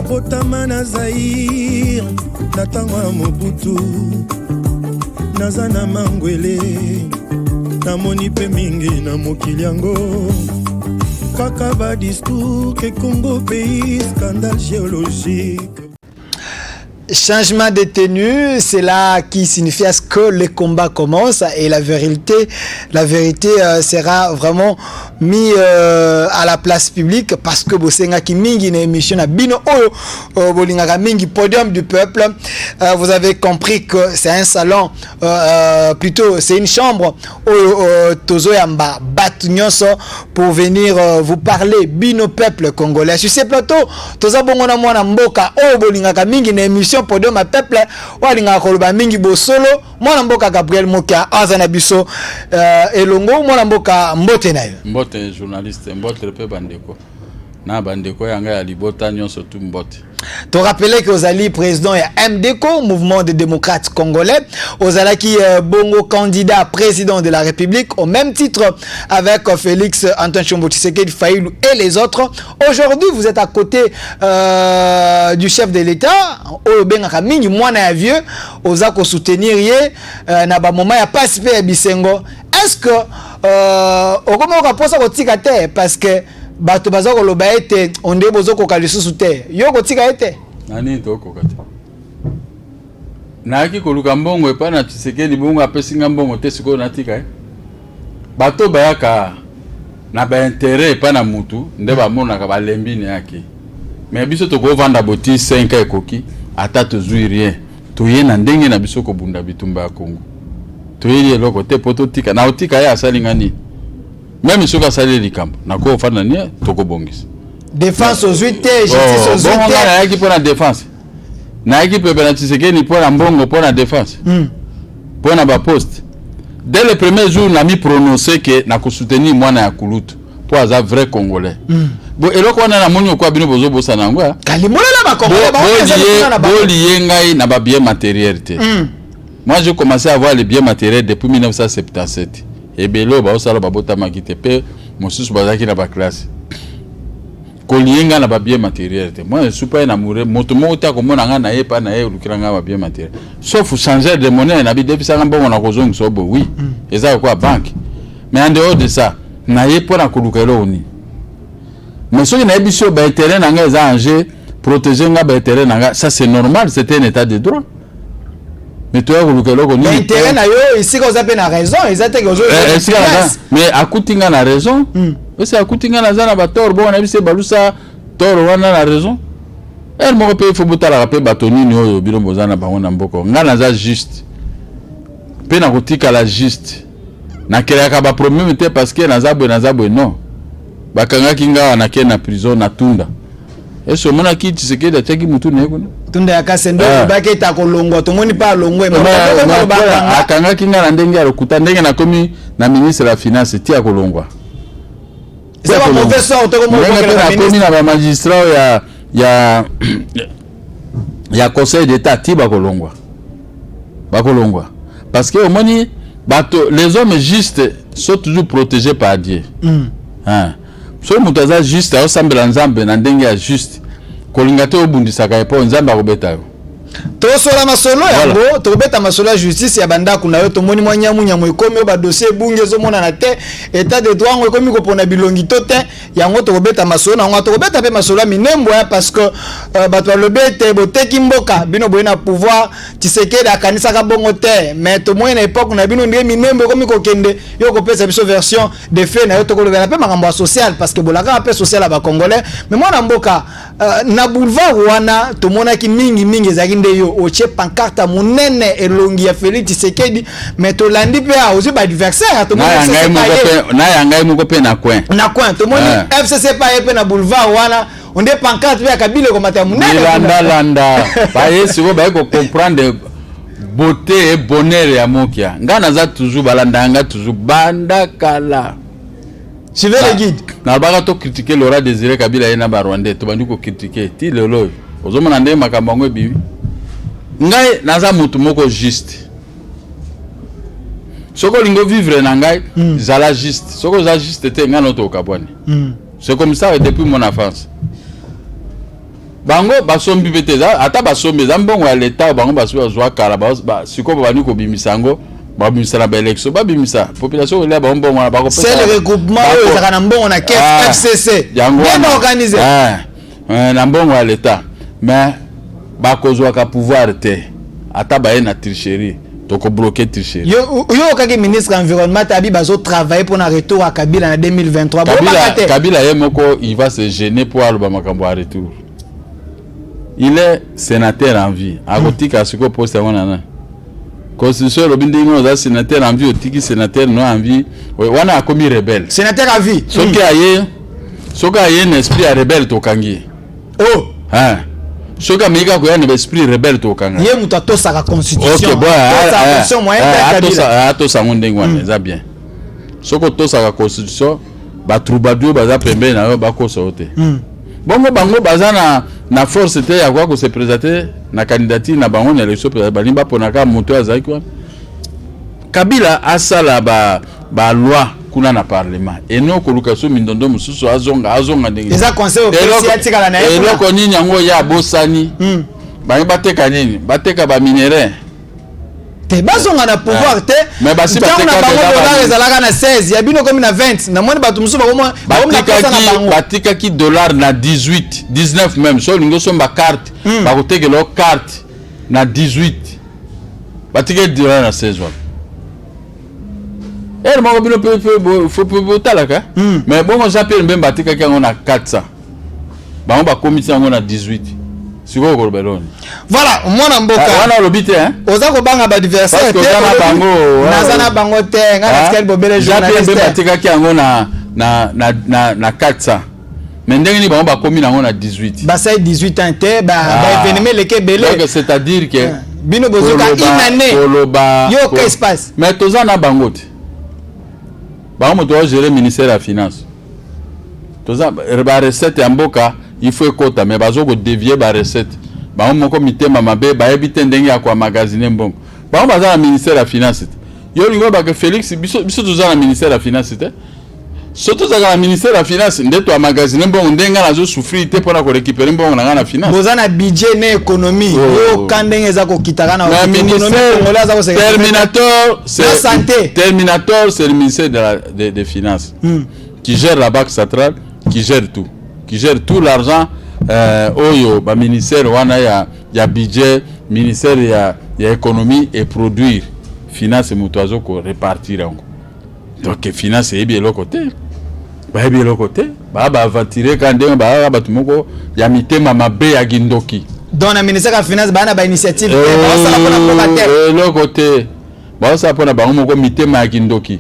Nabotama na Zaïre, natango ya Mobutu, nazana mangwele, namoni pe mingi na mokili yango. Kaka ba discours que Congo pays, scandale géologique. Changement de tenue, c'est là qui signifie à ce que le combat commence et la vérité sera vraiment mis à la place publique parce que Bosenga qui mingi na émission na bino bolinga mingi podium du peuple. Vous avez compris que c'est un salon, plutôt c'est une chambre tozo yamba batu nyonso pour venir vous parler bino peuple congolais. Sur ces plateaux, toza bongo na mwana mboka bolinga mingi na émission podium ma peuple walinga koloba mingi bosolo mwana mboka Gabriel Mokia azana biso elongo mwana mboka mbote nayo mbote journaliste mbote pe bandeko na bandeko yanga ya libota nyonso tu mbote. To rappeler que Ozali président ya MDCO, mouvement des démocrates congolais, Ozala qui bongo candidat président de la République au même titre avec Félix Antoine Tshombo Tshisekedi Fayulu et les autres. Aujourd'hui, vous êtes à côté du chef de l'État, Obenga mingi mwana ya vieux, ozako soutenir ye na ba moment ya participer à Bisengo. Est-ce que okomo ka posa ko tika te parce que bato bazako loba ete onde bozoko ka lisusu te yo kotika ete nani to kokata naki koluka mbongo epa na Tshisekedi bongo apesinga mbongo te siko natika bato bayaka na ba intérêt epa na mutu nde ba mona ka balembi ne yake mais biso to ko vanda boti 5 ekoki ata to zui rien to ye na ndenge na biso ko bunda bitumba ya Kongo to ye loko te poto tika na otika ya salinga ni même si on a salé les camps, na ko fana ni toko bongis. Défense aux 8 justice aux 8 bon na équipe pour la défense. Na équipe pe Tshisekedi pour la mbongo pour la défense. Pour na ba poste. Dès le premier jour na mi prononcé que na ko soutenir mwana ya Kulutu pour un vrai congolais. Bon eloko wana na moni ko bino bozo bosa nango ya. Kalimola la ba congolais ba lié ngai na ba bien matériel te. Moi j'ai commencé à avoir les biens matériels depuis 1977. Et belo ba osala ba bota makite pe mosusu bazaki na ba classe kolienga na ba bien matériel te moi je suis pas enamoré moto mota ko mona nga na ye pa na ye lukiranga ba bien matériel sauf changer de monnaie na bi depuis mbongo na kozonga sobo oui eza quoi banque mais en dehors de ça na ye pona kolukelo oni mais soki na biso ba intérêt na nga eza enjeu protéger nga ba intérêt na nga ça c'est normal, c'est un état de droit. Mais toi l'intérêt na yo ici qu'on appelle la raison exact mais akutinga na raison c'est akutinga na zana ba tort bon na bise balusa tort wana na raison elle mo pe faut botala rappeler batoni ni oyo bilo bozana bango na mboko nga na za juste pe na kotika la juste na kelaka ba problème te parce que na zabwe non bakanga kinga na ke na prison na tunda eso mona ki Tshisekedi ataki mutu neko tunda ya kasendo bake ta kolongwa to moni pa longwe akanga kinga na ndenge ya lokuta ndenge na komi na ministre la finance ti ya kolongwa c'est pas mauvais sort to komi na ba magistrat ya conseil d'état ti ba kolongwa parce que au moni bato les hommes justes sont toujours protégés par Dieu. So mutaza juste au sambela nzambe na ndenge ya juste kolingate obundisaka epo nzambe akobeta yo to sola masolo yango to beta masolo ya justice ya banda kuna yo to moni mwanyamunya moikomi ba dossier bunge zo mona na te état de droit ngo komi ko pona bilongi to te yango to beta masolo nango to beta pe masolo minembo ya parce que bato le bete boteki mboka bino boyena pouvoir Tshisekedi akanisa ka bongo te mais to moyena époque na bino ndenge minembo komi ko kende yo ko pesa biso version de fait na yo to ko le pe makambo social parce que bolaka pe social ba congolais mais mwana mboka na boulevard wana to mona ki mingi zaki yo oche pancarte munene elongi ya Félix Tshisekedi mais to landi pe a aussi ba adversaire to na yangai moko pe na coin to moni FCC pa pe na boulevard wana onde pancarte pe akabile ko mata munene landa ba yesi ko ba ko comprendre beauté et bonheur ya mokia ngana za toujours balanda nga toujours banda kala je vais le guide na baka to critiquer Laurent Désiré Kabila ena ba Rwandais to bandi ko critiquer ti lelo ozomona nde makambo ngwe bibi ngai naza mutu moko juste soko lingo vivre na ngai zala juste soko za juste te ngano to kabwani c'est comme ça depuis mon enfance bango basombi bete ata basombi za mbongo ya leta bango baswa kala siko bani ko bimisango babimisa na élection babimisa population ile ba mbongo na bako c'est le regroupement ezaka na mbongo na FCC bien organisé na mbongo ya leta mais bakozwa ka pouvoir te ata ba na tricherie toko bloquer tricherie yo kaki ministre environnement tabi bazo travailler pour na retour à Kabila en 2023 Kabila yemoko il va se gêner pour alba makambo à retour. Il est sénateur en vie. Agotika siko poste wana. Constitution lobindi ngo sénateur en vie otiki sénateur non en vie. Wana a commis rebelle. Sénateur à vie. Soka aye un esprit à rebelle to kangi. Oh. Hein. Soka meka ko ya un esprit rebelle to kanga. Ye muta to saka constitution. OK bon. Sa constitution moyen Kabila. Ato sa ngondengo wana za bien. Soko to saka constitution ba troubadour baza pembe na ba ko sote. Bongo bango baza na force te ya kwa ko se présenter na candidature na bango na élection balimba ponaka moto azaki kwa Kabila asala ba loi kuna na parlement eno ko lukaso mindondo mususu azonga ndenge eza conseil au président atikala na eloko nini yango ya bosani bango bateka nini bateka ba minerais te bazonga na pouvoir te mais basi bateka na ezalaka na 16 ya bino comme na 20 na moni batu musu batika ki dollar na 18 19 même so lingo somba carte bakoteke lo carte na 18 batika dollar na 16 wa mo bino faut talaka mais bon j'appelle même batika ki ngo na 400 ba on ba commission ngo na 18. Siko ko beloni. Voilà, mwana mboka. Wana lobite hein. Oza ko banga ba adversaire te. Nazana bango te, ngana skel bobele journaliste. Jape batika ki ngo na 400. Mais ndenge ni ba komi na ngo na 18. Ba sai 18 ans te ba événement leke belé. Donc c'est-à-dire que bino bozoka inane. Yo qu'est-ce qui passe? Mais toza na bango te. Ba mo doit gérer ministère de la finance. Toza ba recette ya mboka il faut écouter mais bazo ko dévier ba recette ba moko mitema mabe ba ebite ndenge ya kwa magazine mbongo ba baza na ministère de la finance yo lingo ba que Félix biso toza na ministère de la finance te surtout za na ministère de la finance ndeto ya magazine mbongo ndenga nazo souffrir te pona ko récupérer mbongo na finance boza na budget na économie yo kandenge za ko kitaka na économie congolais za ko Terminator c'est le ministère des finances qui gère la banque centrale qui gère tout l'argent oyo ba ministère wana ya budget ministère ya économie et produire finance mutuazo ko répartir ngo donc finance et bien le côté ba aventurer quand ba batumoko ya mitema mabe ya gindoki dans la ministère de la finance ba na ba initiative ba sala pona promoteur le côté ba sala pona ba moko mitema ya gindoki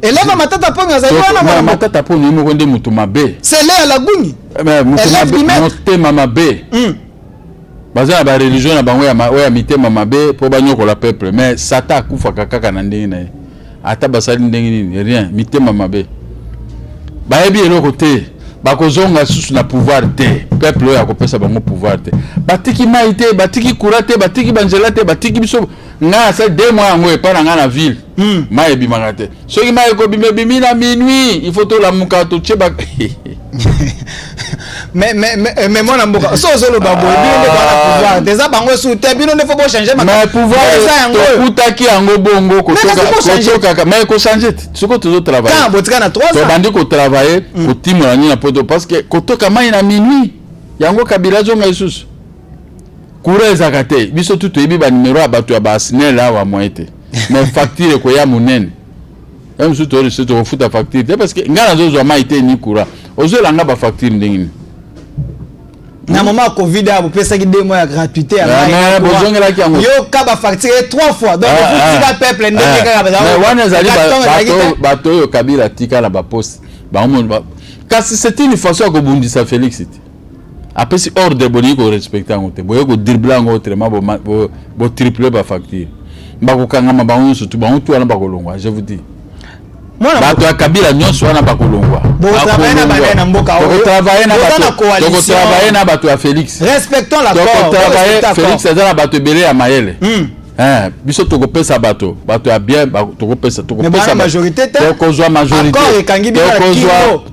eleva matata ponga za wana matata ponga mo konde mutu mabe c'est là la guni mais mutu motema mabe baza ba religion na bango ya mitema mabe po banyoko la peuple mais sata kufa kaka na ndenge na ata basali ndenge nini rien mitema mabe ba ebi eloko te bakozonga susu na pouvoir te peuple ya kopesa bango pouvoir te batiki maite batiki kurate batiki banjela te batiki biso nga ça 2 mois ngo epana nga na ville mai bimanga te soki mai ko bimi na minuit il faut to la muka to cheba mais mon amboka so lo babo bino ba pouvoir déjà bango sous te bino ne faut pas changer mais pouvoir ça yango utaki yango bongo ko toka mais ko changer soko to travailler quand botika na 3 ans to bandi ko travailler ko timona ni na poto parce que ko toka mai na minuit yango Kabila zonga isusu kura ezakate biso tuto ebi ba numéro abato ya ba SNEL wa moite mais facture ko ya munene même surtout au foot à facture parce que ngana zo maite ni kura ozo langa ba facture ndengini na moment Covid a pesa ki 2 mois ya gratuité ya yo ka ba facture 3 fois donc vous ti peuple ndenge ka ba mais wana zali bato yo Kabila tika na ba poste ba kasi c'est une façon ko bundisa Félix après si ordre boni ko respecter ngote boyo ko dribbler ngo autrement bo tripler ba facture mbako kangama ba onso tu ba onto wana ba kolongwa je vous dis bato ya Kabila nyonso wana ba kolongwa bo travailler na ba na mboka o travailler na bato ya Félix respectons l'accord Félix ezala bato belé ya mayele biso toko pesa bato ya bien toko pesa majorité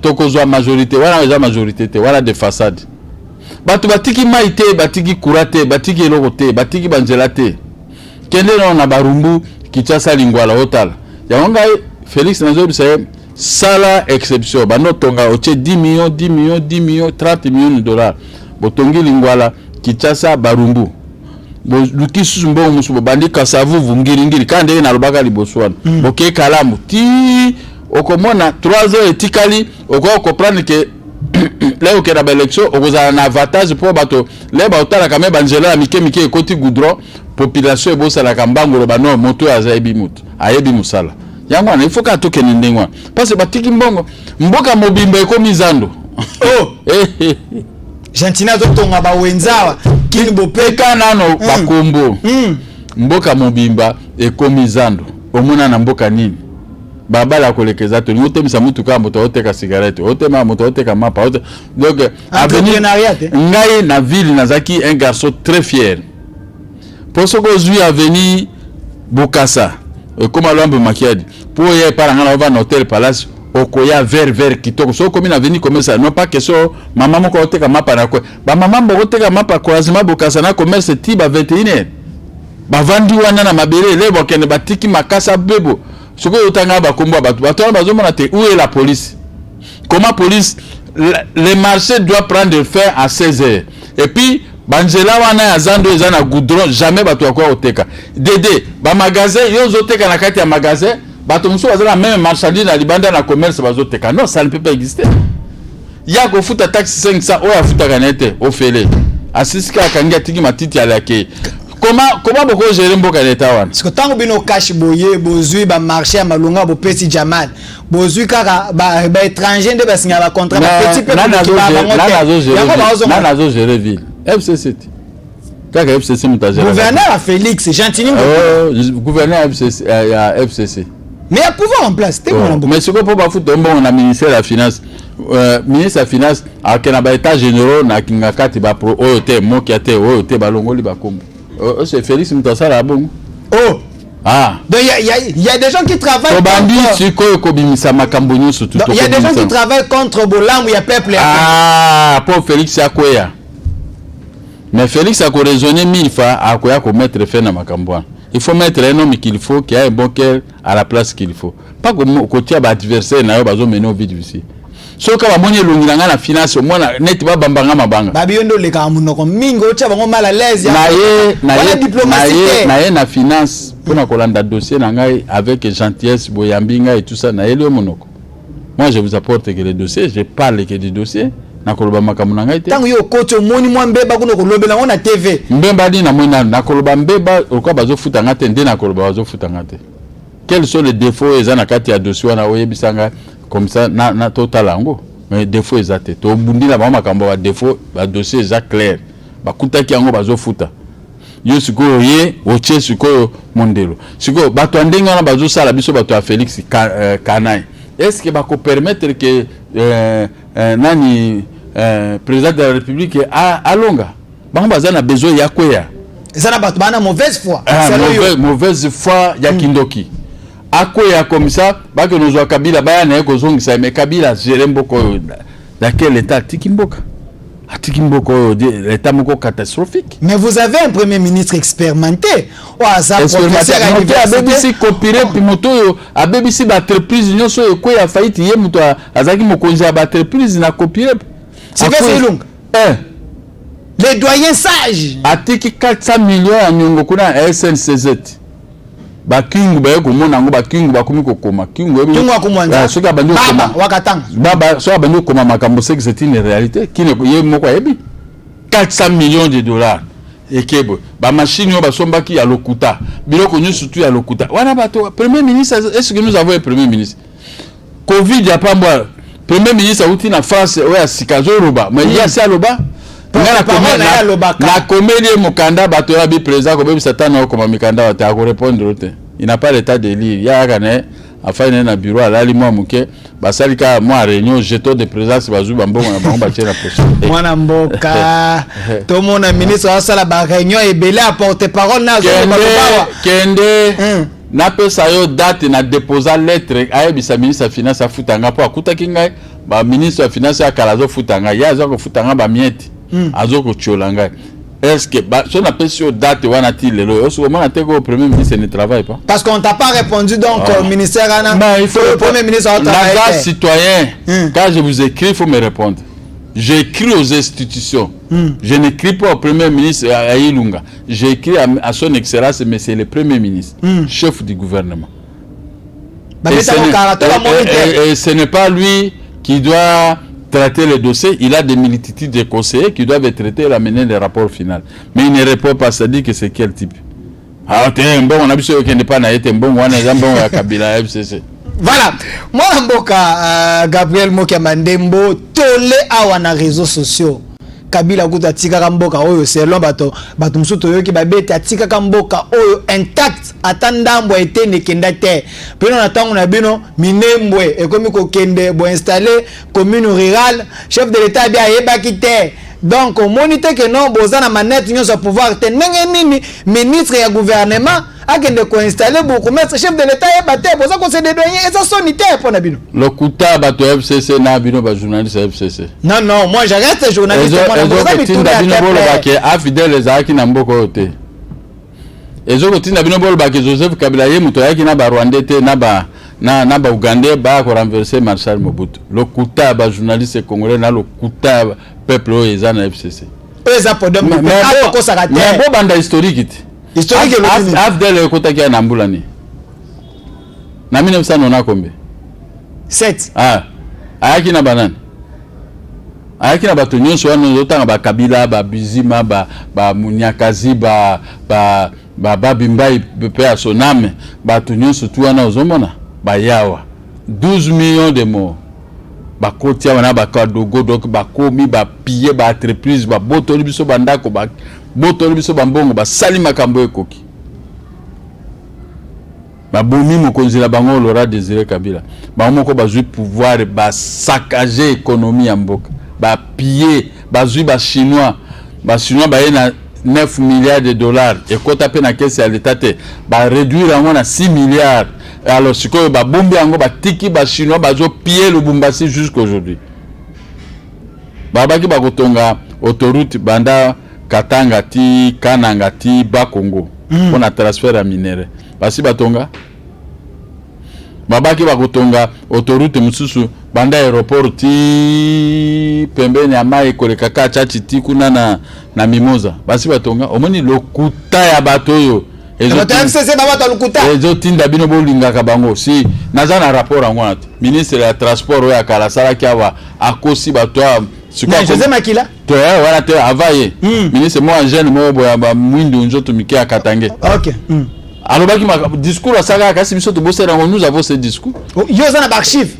toko zwa majorité wana eza majorité te wana de façade bato batiki mai te, batiki courant te, batiki eloko te, batiki banzela te. Kende na barumbu Kinshasa Lingwala otala. Yango ngai Félix Nazobisa sala exception. Bano tonga oche 10 millions, 10 millions, 10 millions, 30 millions de dollars. Botongi Lingwala Kinshasa barumbu. Luki susumbo musubo bandi kasavu vungiringiri kande na lobaka liboswana. Boke kalamu ti okomona 3 heures etikali oko comprendre que leo kera ba election okozala na avantage pour bato le ba otala kame banzela mike mike ekoti goudron population ebosala kambangolo bano moto azayebi mutu ayebi musala yango na ifoka atoke ndengwa parce batiki mbongo mboka mobimba ekomi zando Gentina zotonga ba wenzawa kini bopeka nano bakombo mboka mobimba ekomi zando omona na mboka nini babala kolekeza to ngote misa mutu ka moto oteka cigarette otema moto oteka mapa donc ngai na ville nazaki un garçon très fier pour ce que je avenir Bokassa comme Lwambo Makiadi pour y par ngana va na hôtel Palace okoya vers kitoko so comme na venir comme ça non pas que so maman moko oteka mapa na ko ba maman moko oteka mapa croisement Bokassa na commerce tiba 21h ba vandi wana na mabele lebo kende batiki makasa bebo. Ce que otanga ba kombo ba bazomona te où est la police? Comment police le marché doit prendre fin à 16h. Et puis banzela wana ya zando ezana goudron jamais bato akwa oteka. Dede ba magasin yo zoteka na kati ya magasin bato muso bazala même marchandise na libanda na commerce bazoteka. Non, ça ne peut pas exister. Ya ko futa taxe 500 o ya futa kanete o fele. Asisika kangia tiki matiti alake. Comment beaucoup gérer mboka leta wana? Parce que tant que bino cash boye bozui ba marché malunga bo pesi jamal bozui kaka ba étranger de basinga ba contrat ba petit peu nazo gérer ville FCC kaka FCC mutager gouverneur a Félix Gentini gouverneur FCC ya FCC mais il y a pouvoir en place mais ce que pour ba foutre bon na ministère de la finance ministre de la finance a kena ba état généraux na kingakati ba pro oyote mokiate oyote balongoli ba kombo. C'est Félix Mutassara bon. Oh. Ah. Donc il y a des gens qui travaillent contre. Il y a des gens qui travaillent contre Bolam, il y a peuple. Ah, pour Félix Yakoya. Mais Félix a raisonné 1000 fois à quoi mettre fin à Makambouan. Il faut mettre un homme qu'il faut, qui a un bon cœur à la place qu'il faut. Pas comme côté adversaire n'a pas mené au vide ici. So ka bamonye lungilanga na finance au moins net ba bambanga mabanga babiondo le ka munoko mingo cha bango mal à l'aise na diplomatie na finance pour na kolanda dossier na ngai avec gentillesse boyambinga et tout ça na elio monoko. Moi je vous apporte que les dossiers, je parle que des dossiers na koloba makamu na ngai te tango yo kocho moni mwa mbeba kuno kolobela ngona TV mbemba di na mona na koloba mbeba okwa bazofuta ngate nde na koloba bazofuta ngate. Quels sont les défauts ezana kati ya dossier na oyebisanga comme ça na total ango mais défaut exacté to bundila ba makambo ba défaut ba dossier za clair ba kutaki ango bazofuta yo sikoyo ye oche sikoyo mondelo sikoyo bato ndenga na bazo sala biso bato ya Félix Kanai est-ce que ba ko permettre que nani président de la République a longa ba baza na besoin ya kweya ezana bato bana mauvaise foi mauvaise foi ya kindoki akoya comme ça ba que nous Kabila ba na ko zongisa mais Kabila Jeremboko dans quel état Tikimboko l'état moko catastrophique. Mais vous avez un premier ministre expérimenté. Ça professeur à l'université copiré puis moto a BBC d'entreprise union so ko ya faillite ye moto azaki mokonzi ya entreprise na copiré. C'est fait long. Les doyens sages. Atiki 400 millions à nyongo kuna SNCZ. Bakingu ba ko mona ngo bakingu bakumi ko koma kingu akomwanza soka bandi koma wakatanga baba so bandi koma makambo c'est que c'est une réalité qui ne ye moko yebi 400 millions de dollars ekebo ba machine yo basombaki ya lokuta biloko nyo surtout ya lokuta wana bato premier ministre est-ce que nous avons un premier ministre Covid ya pambwa premier ministre outi na France oya sikazo roba mais il y a ça loba na comédie mukanda bato ya bi président ko bebi satana ko mikanda wa ko répondre te il n'a pas l'état de lire ya kana afane na bureau alali mwa muke basalika mwa réunion jeton de présence bazuba mbongo na bango batie na prochain mwana mboka to mona ministre wa sala ba réunion ebele a porte parole na zo kende na pesa yo date na déposer lettre ayebisa ministre ya finance afutanga po akutaki ngai ba ministre ya finance akala zo futanga ya zo ko futanga ba mieti azoko tcholanga. Est-ce que si on appelle sur date ou le premier ministre ne travaille pas? Parce qu'on t'a pas répondu donc au ministère il faut le premier ministre la citoyen. Quand je vous écris, il faut me répondre. J'écris aux institutions. Je n'écris pas au premier ministre à Ilunga. J'écris à son excellence, mais c'est le premier ministre, chef du gouvernement. Et ce n'est pas lui qui doit traiter le dossier. Il a des multitudes de conseillers qui doivent traiter et amener le rapport final. Mais il ne répond pas, ça dit que c'est quel type. Ah, bon, on a vu qu'il n'est pas naïf, bon, on a bon à Kabila FCC. Voilà. Moi, Mboka, Gabriel Mokia Mandembo, tolé à wana réseaux sociaux. Kabila kuta tika kamboka oyo selon bato msuto yoki babete tika kamboka oyo intact atandambo etene kenda te peno na tango na bino minembwe ekomi ko kende bo installer commune rurale chef de l'état bia yeba kite donc on monite que non bozana manette nyo sa pouvoir te ndenge nini ministre ya gouvernement akende ko installer beaucoup mais chef de l'état yeba te boza ko se dédouaner et ça sonite pour na bino le kuta bato FCC na bino ba journaliste FCC non moi j'arrête journaliste afidèle ezalaki na mboka oyo te ezokotinda bino bolobaki Joseph Kabila ye moto ayaki na barwandais te na ba Ougandais ba ko renverser Marshal Mobutu lokuta ba journaliste congolais na lokuta peuple oyo eza na FCC eza podom mais bo banda historique afidèle ekotaki na mbulani na 1990 combien 7 ayaki na banane ayaki na bato nyonso wana ozotanga ba Kabila ba Bizima ba Munyakazi ba Babimbai pe à son âme bato nyonso tu wana ozomona ba yawa 12 millions de morts ba kotia wana ba kadogo donc ba komi ba piller ba entreprise ba botoli biso bandako ba botoli biso bambongo ba sali makambo ekoki ba bomi mokonzi la bango Laurent Désiré Kabila ba moko ba jouer pouvoir ba saccager économie ya mboka ba piller ba zui ba chinois ba na 9 milliards de dollars et quand tapé na caisse ya l'état te ba réduire en na 6 milliards alors ce que ba bombi yango ba tiki ba chinois ba zo piller le Lubumbashi jusqu'aujourd'hui ba baki ba kotonga autoroute banda Katanga ti Kananga ti Bakongo pour na transfert à minéraux basi batonga babaki bakotonga autoroute mususu banda aéroport ti pembeni ya mai koleka ka chachi ti kuna na Mimosa basi batonga omoni lokuta ya bato yo ezo tinda bino bolingaka bango si naza na rapport yango wana ministre ya transport oyo akala salaki awa akosi bato José Makila voilà te avaye ministre moi jeune mo boya ba mwindu njoto mike akatange OK alors discours à saga kasi biso to bosera nous avons ce discours yo za na archive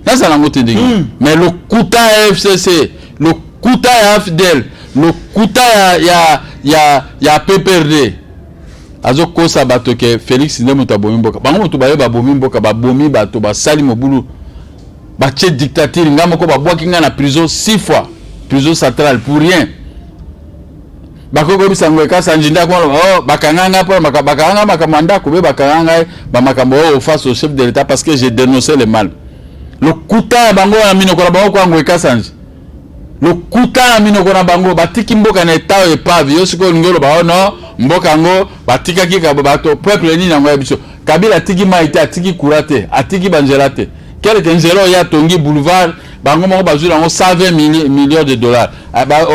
na ça lango tendingi mais le kuta FCC le kuta ya FDL le kuta ya PPRD azo kosa bato ke Félix Ndemo tabomi mboka bango moto baye ba bomi mboka ba bomi bato ba sali mobulu ba tche dictature ngamo ko ba bwaki nga na prison 6 fois prison centrale pour rien bakoko bisango ka sanjinda ko bakanganga pour bakanganga makamanda ko be bakanganga ba makambo face au chef de l'état parce que j'ai dénoncé le mal le kuta bango na mino ko bango ko ngo ka sanji le kuta na mino ko na bango batiki mboka na état e pa vio siko ngolo ba no mboka ngo batika ki ka bato peuple ni na ngo biso Kabila tiki maite atiki kurate atiki banjelate quel ngelo ya tongi boulevard bango moko bazula ngo 120 millions de dollars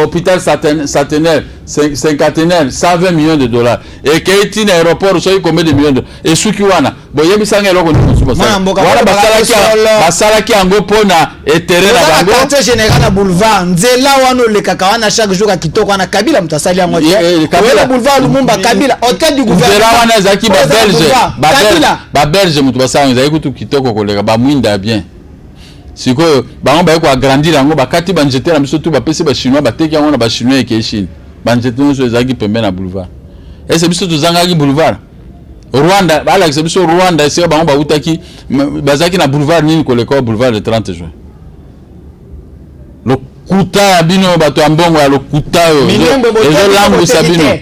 hôpital centenaire 120 millions de dollars et Keiti na aéroport so combien de millions et suki wana boyebi sanga eloko ni musuba wala basalaki yango pona etere na bango quartier général na boulevard nzela wana le kakawana chaque jour kitoko na Kabila mutasali yango Kabila boulevard Lumumba Kabila hôtel du gouvernement nzela wana zaki ba belge mutu basanga zaki kutu kitoko koleka ba mwinda bien siko bango ba ko agrandir yango bakati banjete na biso tu ba pesi ba chinois bateki yango na ba chinois ke Chine banjete nso ezaki pembe na boulevard ese biso tuzangaki boulevard Rwanda bala biso Rwanda ese bango ba utaki bazaki na boulevard nini koleka boulevard le 30 juin lokuta bino bato ambongo ya lokuta yo ezo langu sabino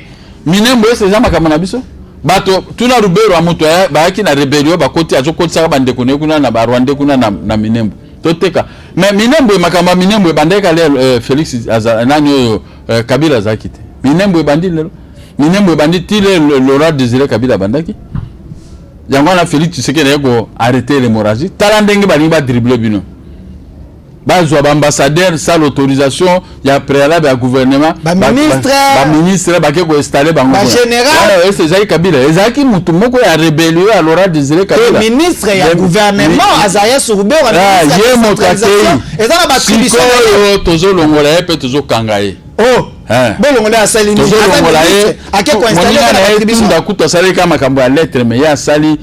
minembo ese zama kama na biso bato tuna rubero ya moto bayaki na rebellion bakoti azokotisa bandeko ne kuna na Rwanda kuna na minembo toteka mais Minembwe makamba Minembwe bandeka le Félix nani Kabila zakite Minembwe bandi le Minembwe bandi tile Laurent Désiré Kabila bandaki yango na Félix Tshisekedi yako arrêter l'hémorragie tala ndenge bali ba dribbler bino bazwa ba ambassadeur sans l'autorisation ya préalable ya gouvernement ba ministre ba ko installer bango ba général c'est Zaki Kabila ezaki mutu moko ya rébellion à Laurent Désiré Kabila ministre ya gouvernement Azaya Sourbe wa ministre ya centralisation ezana ba attribution tozo longola pe tozo kangaye bolongola asali ni ake ko installer ba attribution ndakuta sali kama makambo ya lettre mais ya sali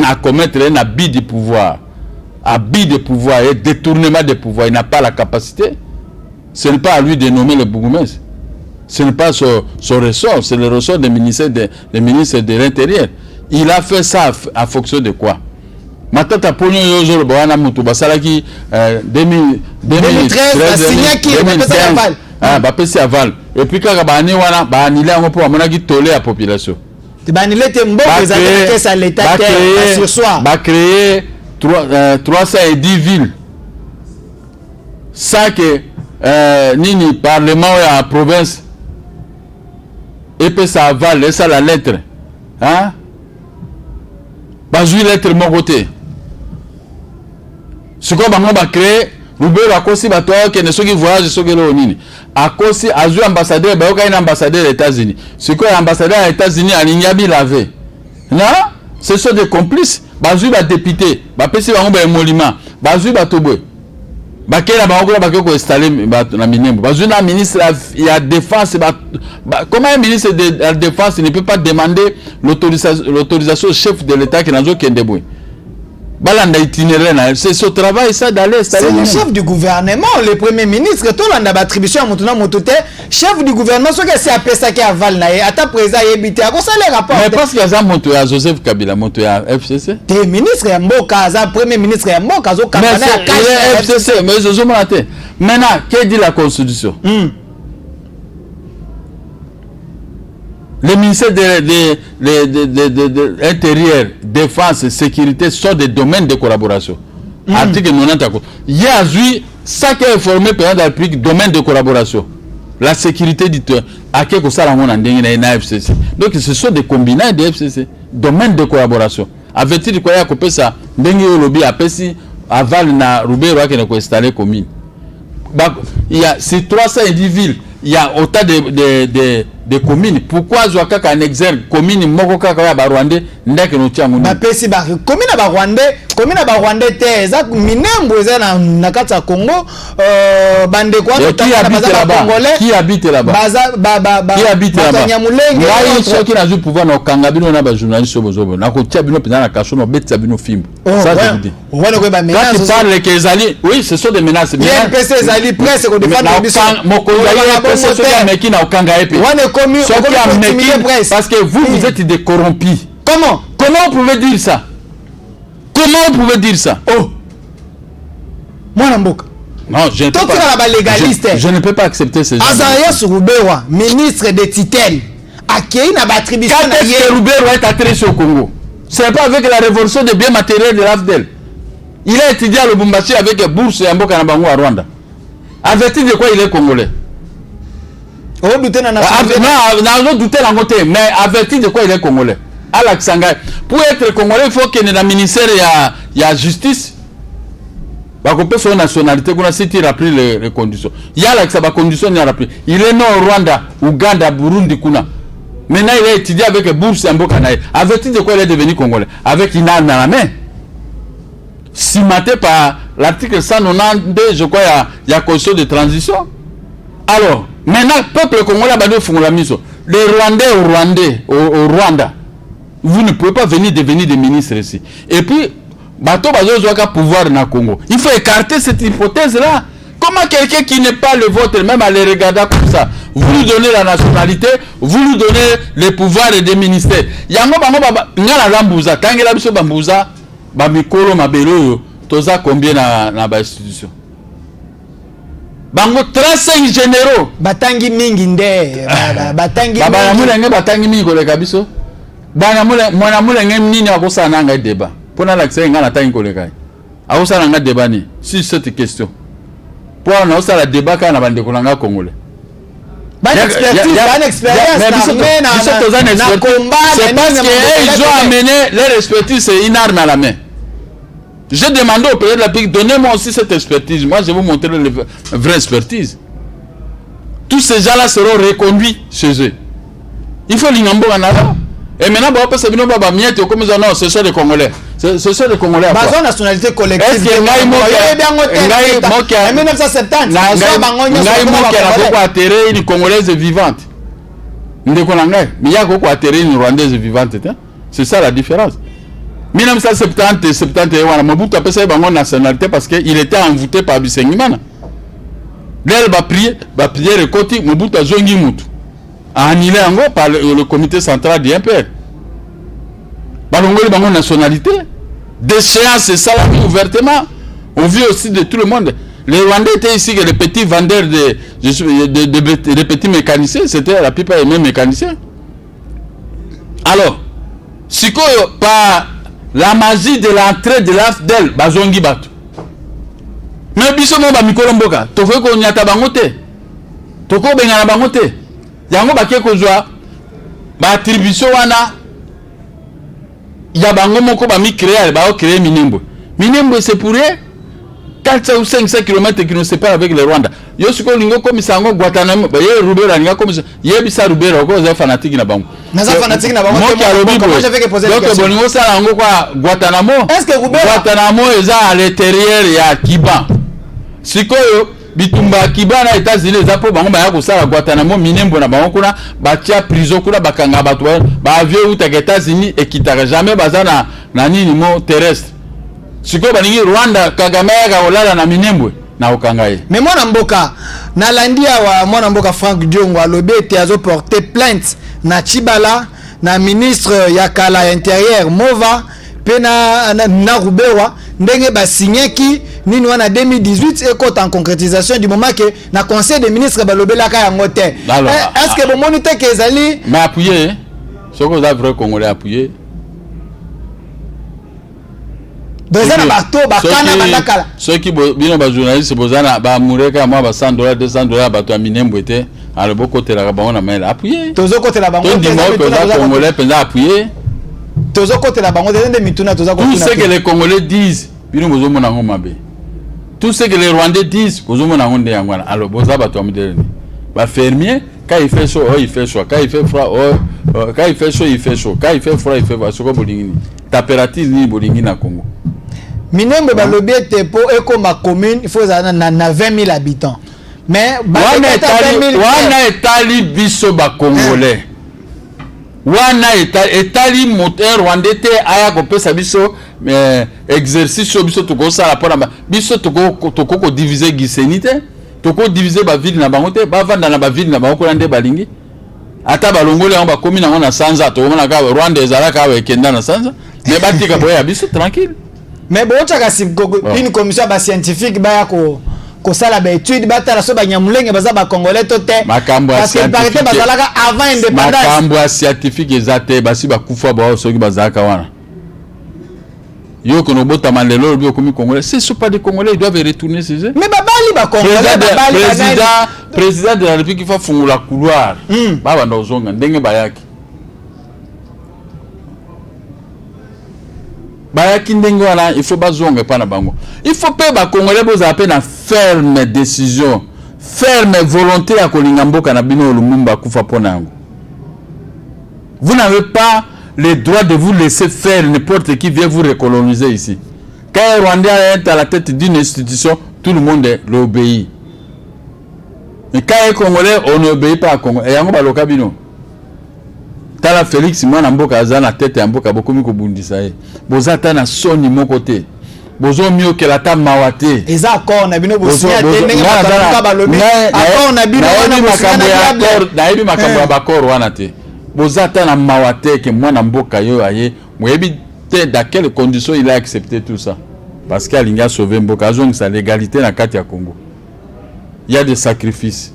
à commettre un abus de pouvoir. Abus de pouvoir et détournement de pouvoir. Il n'a pas la capacité. Ce n'est pas à lui de nommer le bourgmestre. Ce n'est pas son ressort. C'est le ressort des ministres de l'Intérieur. Il a fait ça en fonction de quoi? Matata Pogno Yozo Boana Mutubasala qui 2013 a signé qui Bapesi aval. Et puis quand Bani wana banile ngo po amona ki tolé la population. Banile te mbo présenter ça l'état sur soi. Ba créer 310 villes. Ça que nini parlement à province et puis ça avale et ça la lettre. Hein? Bazui lettre mon côté. Ce qu'on va créer, Roubero a aussi bateau qui ne sont qui voyagent sur le nini. A cause azui ambassadeur, bah aucun ambassadeur des États-Unis. Ce qu'on ambassadeur des États-Unis à l'Ignabi lavé. Non? Ce sont des complices. Bazui ba député, ba pesi ba ngomba emolima, bazui ba toboy. Ba kela ba ngomba ba ko installer ba na Minembwe. Bazui na ministre ya défense comment un ministre de la défense ne peut pas demander l'autorisation au chef de l'État qui nazo kendeboy. Balanda itinéraire, c'est ce travail ça d'aller installer. C'est le chef du gouvernement, le premier ministre, tout l'anda attribution à Moutuna Moutouté, chef du gouvernement, ce que c'est à Pessa qui a Valnaï, à ta présence et habité, à quoi ça les rapports? Mais parce qu'il y a Montou à Joseph Kabila, Montou à FCC. T'es ministre et Mboka, premier ministre et Mboka, Zo Kamana, mais c'est FCC, mais je me rappelle. Maintenant, qu'est-ce dit la Constitution? Les ministères de l'Intérieur, Défense, Sécurité sont des domaines de collaboration. Article 90. Il y a ça qui est formé par la République, domaine de collaboration. La sécurité du temps. À quel que ça la FCC. Donc ce sont des combinés de FCC. Domaine de collaboration. Avec il quoi il y a coupé ça. Dengue au lobby à Pessi, aval na Roubero qui est installé commune. Il y a ces 310 villes. Il y a autant de communes. Pourquoi Zouaka un exergue commune Mokoka ya Rwandais ndeke no tiamu. Ba pesi ba commune ba Rwandais te za Minembwe za na kata Congo bande kwa qui habite là-bas? Qui habite là-bas? Moi ceux qui n'a pas pouvoir na kangabino na ba journaliste bozobo na ko tia bino pena na kaso no betia bino film. Ça je vous dis. Quand tu parles que Zali, oui, ce sont des menaces. Bien PC Zali presse ko défendre biso. C'est ce qui n'a aucun gars épée. Parce que vous êtes des corrompus. Comment vous pouvez dire ça? Comment vous pouvez dire ça? Oh, moi Namboka. Non, je ne peux pas. Je ne peux pas accepter ces gens. Azaya Sourbewa, ministre de Titel, accueilli na attribution. Quand est-ce que Roubero est atterri au Congo? Ce n'est pas avec la révolution des biens matériels de l'AFDEL. Il a étudié à Lubumbashi avec bourse et Mboka Nabango à Rwanda. Averti de quoi il est congolais? Oh, douter na non, douter la montée, mais averti de quoi il est congolais. Pour être congolais, il faut qu'il y ait un ministère et la justice. Il faut que son nationalité, qu'on a cité, rappelé les conditions. Il y a la condition, il a rappelé. Il est né au Rwanda, Ouganda, Burundi, Kuna. Maintenant, il a étudié avec bourse et Mboka Naye. Averti de quoi il est devenu congolais? Avec une arme dans la main. Cimenté par l'article 192, je crois, il y a condition de transition. Alors, maintenant, peuple congolais a fait la mise. Les Rwandais au Rwanda, vous ne pouvez pas venir devenir des ministres ici. Et puis, bateau a pouvoir dans le Congo. Il faut écarter cette hypothèse-là. Comment quelqu'un qui n'est pas le vôtre, même à les regarder comme ça, vous lui donnez la nationalité, vous lui donnez les pouvoirs des ministères. Yango bango ngala lambuza, tangela biso bambuza, ba mikolo mabelo toza combien na ba institution. Bango 35 généraux. Batangi mingi nde, batangi. Baba mulenge batangi mingi koleka biso. Bana mwana mulenge nini akosana nga débat. Pona l'accès nga na tangi koleka. Akosana nga débat ni sur cette question. pour on ça la débat quand on a bande kolanga congolais. Bah expertise, une expérience c'est parce qu'ils ont amené leur expertise, c'est une arme à la main. J'ai demandé au président de la République, donnez-moi aussi cette expertise. Moi, je vais vous montrer la vraie expertise. Tous ces gens-là seront reconduits chez eux. Il faut l'inambo en avant. Et maintenant, ce sont les Congolais. Ce sont les Congolais. Basons nationalité collective. Est-ce que une Congolaise vivante? Mais il y a une Rwandaise vivante. C'est ça la différence. 1970, Mobutu a passé la nationalité parce qu'il était envoûté par Bisengimana. L'aile va prier le côté Mobutu a zongi mutu. Annulé par le comité central du MPR. Balongoli bango nationalité. Déchéance, c'est ça ouvertement. On vit aussi de tout le monde. Les Rwandais étaient ici que les petits vendeurs de petits mécaniciens, c'était la plupart des mêmes mécaniciens. Alors, si par la magie de l'entrée de l'AFDEL, bazongi batu. Mais biso mo ba mikolomboka, toko ko nyata bangote. Toko bengana bangote. Yango baké ko zwa ba attribution wana ya bango moko ba mi créer ba créer Minembwe. Minembwe c'est pour 400 ou 500 km qui nous séparent avec le Rwanda. Yo siko lingo comme sango Guantanamo, ba ye Rubera linga comme ye bisa Rubera ko za fanatique na bango. Naza fanatique na bango. Comment j'avais que poser la question. Donc bolingo ça ngo kwa Guantanamo. Est-ce que Rubera Guantanamo est à l'intérieur ya Kiba. Sikoyo bitumba Kiba na États-Unis za po bango ba ya ko sala Guantanamo Minembwe na bango kuna ba tia prison kuna bakanga batu ba avion uta États-Unis et kitaka jamais bazana na nini mo terrestre. Sikoyo baningi Rwanda Kagame ya olala na Minembwe na okangaye. Mais mwana mboka na landia wa mwana mboka Frank Diongo alobi ete azo porter plainte na Chibala na ministre ya kala ya intérieur Mova pe na Rubewa ndenge ba signeki nini wana 2018 et en concrétisation du moment que na conseil des ministres balobelaka yango te. Est-ce que bon monite que ezali mais appuyer ce que vous avez vrai congolais appuyer Bezana bato bakana bandakala ceux qui bino ba journaliste bozana ba mureka moi ba $100 $200 bato ya Minembwe te alors beaucoup te la bango na mail appuyer tozo côté la bango te congolais penza appuyer tozo côté la bango de mituna tozo côté tout ce que les Congolais disent bino bozo mona ngoma be tout ce que les Rwandais disent bozo mona ngonde yangwana alors boza bato amudele ba fermier quand il fait chaud il fait chaud quand il fait froid quand il fait chaud il fait chaud quand il fait froid il fait froid soko bolingini température ni bolingini na Congo. Minembwe balobi ete po ekoma commune il faut na 20 000 habitants mais wana etali biso ba congolais wana etali moteur rwandais te aya kopesa biso exercice biso toko sala pona biso toko diviser giseni te toko diviser ba ville na bango te ba vanda na ba ville na bango nde balingi ata balongoli yango ba commune yango na sanza to mona ka Rwanda ezalaka ba kenda na sanza mais batika boya biso tranquille. Mais bon chaka une commission ba scientifique ba ko sala ba étude ba tala so ba nyamulenge baza ba congolais toté parce que parité bazalaka avant indépendance makambo scientifique ezate basi ba kufa ba soki bazalaka wana yo kono bota mandelo bio komi congolais c'est pas des congolais ils doivent retourner chez eux mais babali ba congolais président de la République il faut fungula couloir baba ndo zonga ndenge bayaki bayaki ndenge wana il faut bazonga pa na bango il faut pe ba congolais boza pe na ferme décision ferme volonté ya kolinga mboka na bino Lumumba kufa pona yango. Vous n'avez pas le droit de vous laisser faire n'importe qui vient vous recoloniser ici. Quand un Rwandais est à la tête d'une institution, tout le monde l'obéit. Mais quand un Congolais, on n'obéit pas à Congo. Et yango baloka bino. Tala Félix mwana mboka aza na tête ya mboka bokomi ko bundisa ye. Bozata na soni moko te. Bozo mieux que la table mawate. Eza accord na bino bosia te ndenge ba balobi. Accord na bino wana makambo ya accord, na yebi makambo ya accord wana te. Bozata na mawate ke mwana mboka yo aye. Moyebi te dans quelles conditions il a accepté tout ça. Parce qu'il a sauvé mboka zongi sa légalité na kati ya Congo. Il y a des sacrifices.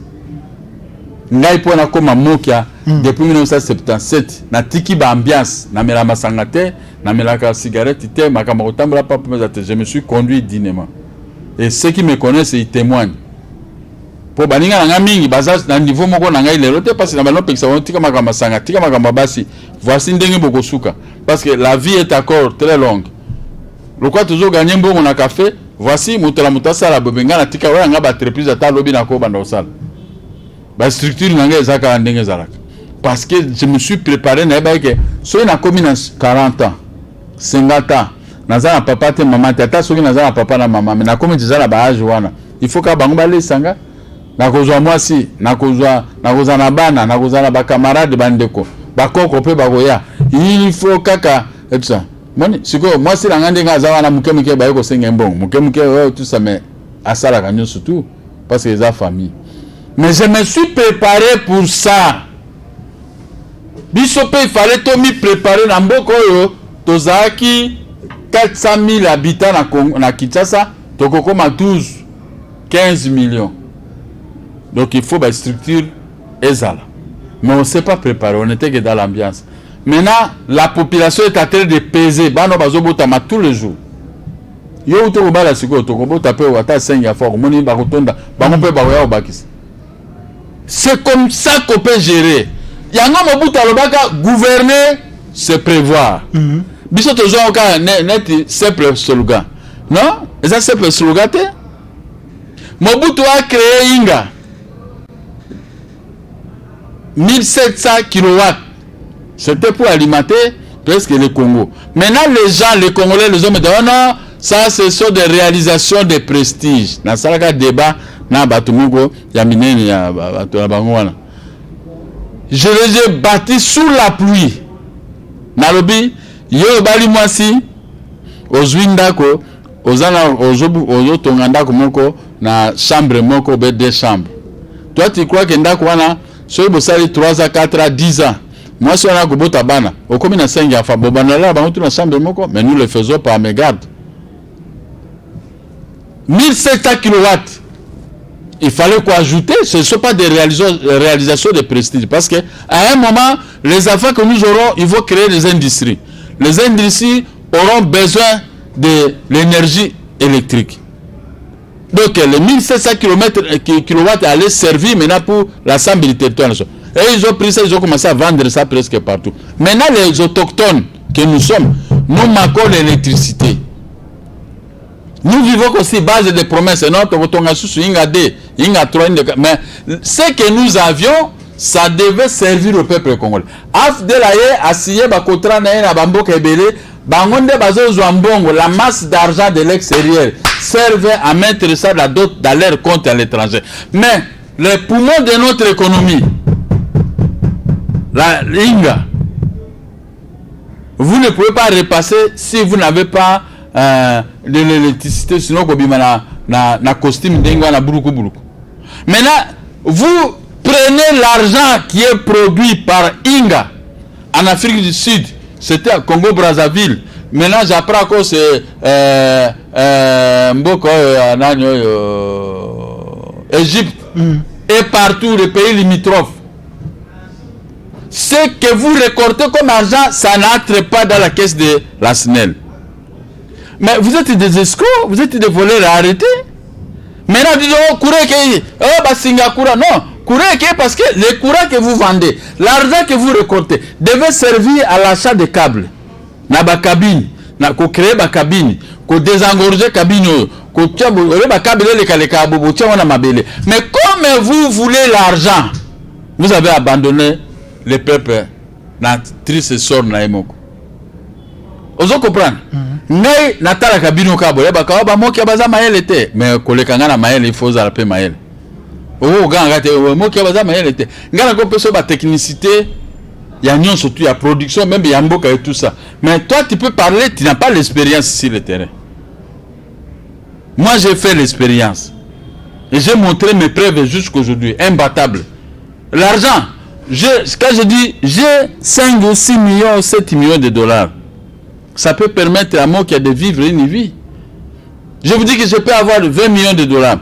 Ngai pona koma mokia depuis 1977 na tiki ba ambiance na mela masanga te na mela ka cigarette te makambo tambola pas je me suis conduit dignement et ceux qui me connaissent ils témoignent po baninga na mingi baza na niveau moko na ngai lelo te parce que na bano pekisa won tika makamba sanga tika makamba basi voici ndenge bokosuka parce que la vie est encore très longue le quoi toujours gagner mbongo na café voici mutala mutasa la bobenga na tika wa nga ba entreprise ata lobi na ko banda osala ba structure nga ezaka ndenge zalaka parce que je me suis préparé na ba que so na komi na 40 ans 50 ans naza na papa te maman te ata soki naza na papa na maman mais na komi déjà na ba âge wana il faut ka bango ba lesanga na kozwa mwasi na kozwa na bana na kozwa na ba camarade bandeko bakoko pe bakoya il faut kaka et tout ça moni siko mwasi na ngande nga zawa na muke ba yeko senga mbongo muke tout ça mais asala kanyo surtout parce que les a famille mais je me suis préparé pour ça bisope il fallait to mi préparer na mboko yo tozaki 400 000 habitants na Kinshasa tokokoma 15 millions. Donc il faut une structure ezala. Mais on ne s'est pas préparé, on était que dans l'ambiance. Maintenant, la population est en train de peser. Bano bazobotama tous les jours. Yo uto bala siko to ko taper wata 5 ya fort moni ba kotonda ba mo pe ba ya obakis. C'est comme ça qu'on peut gérer. Yango mobuta lobaka gouverner c'est prévoir. Biso to zo ka net simple slogan. Non? Et ça c'est simple slogan te. Mobutu a créé Inga 1700 kW. C'était pour alimenter presque le Congo. Maintenant, les gens, les Congolais, les hommes disent oh non, ça ce sont des réalisations de prestige. Dans ce débat, je les ai bâtis sous la pluie. Nalobi, yo bali mwasi, ozwindako, ozo tongandako moko na chambre moko be deux chambres. Toi tu crois que ndako wana so bosali 3 à 4 à 10 ans. Moi si on a gobota bana, au comme na 5 ya fa bobana là ba na chambre moko, mais nous le faisons par mégarde. 1700 kW. Il fallait quoi ajouter, ce ne sont pas des réalisations de prestige parce que à un moment les affaires que nous aurons, il faut créer des industries. Les industries auront besoin de l'énergie électrique. Donc les 1700 kW allaient servir maintenant pour l'ensemble du territoire. Et ils ont pris ça, ils ont commencé à vendre ça presque partout. Maintenant les autochtones que nous sommes, nous manquons l'électricité. Nous vivons aussi base de promesses. Non, mais ce que nous avions, ça devait servir au peuple congolais. La masse d'argent de l'extérieur servait à mettre ça dans leur compte à l'étranger. Mais les poumons de notre économie, la Inga, vous ne pouvez pas repasser si vous n'avez pas de l'électricité, sinon na costume d'Inga na buruku. Maintenant, vous prenez l'argent qui est produit par Inga en Afrique du Sud. C'était à Congo-Brazzaville. Maintenant, j'apprends que c'est Égypte et partout les pays limitrophes. Ce que vous récoltez comme argent, ça n'entre pas dans la caisse de la SNEL. Mais vous êtes des escrocs, vous êtes des voleurs, arrêtez. Maintenant, disons, courez que Singapour, non. Courez que parce que les courants que vous vendez, l'argent que vous récoltez, devait servir à l'achat de câbles. Na ba cabine, na ko créer ba cabine, ko désengorger cabine, ko tiabo, ba câble les kaleka bobo tia wana mabele. Mais comme vous voulez l'argent, vous avez abandonné le peuple na triste sort na emoko. Ozo comprendre? Ngai natala cabine kabo, ba ka ba moki baza maele te, mais koleka ngana maele il faut zalape maele. Oh ganga te moki baza maele te. Ngana ko peso ba technicité. Il y a surtout la production, même il y a mboka et tout ça. Mais toi, tu peux parler, tu n'as pas l'expérience sur le terrain. Moi, j'ai fait l'expérience. Et j'ai montré mes preuves jusqu'aujourd'hui, imbattables. L'argent, quand je dis, j'ai 5 ou 6 millions ou 7 millions de dollars. Ça peut permettre à moi de vivre une vie. Je vous dis que je peux avoir 20 millions de dollars.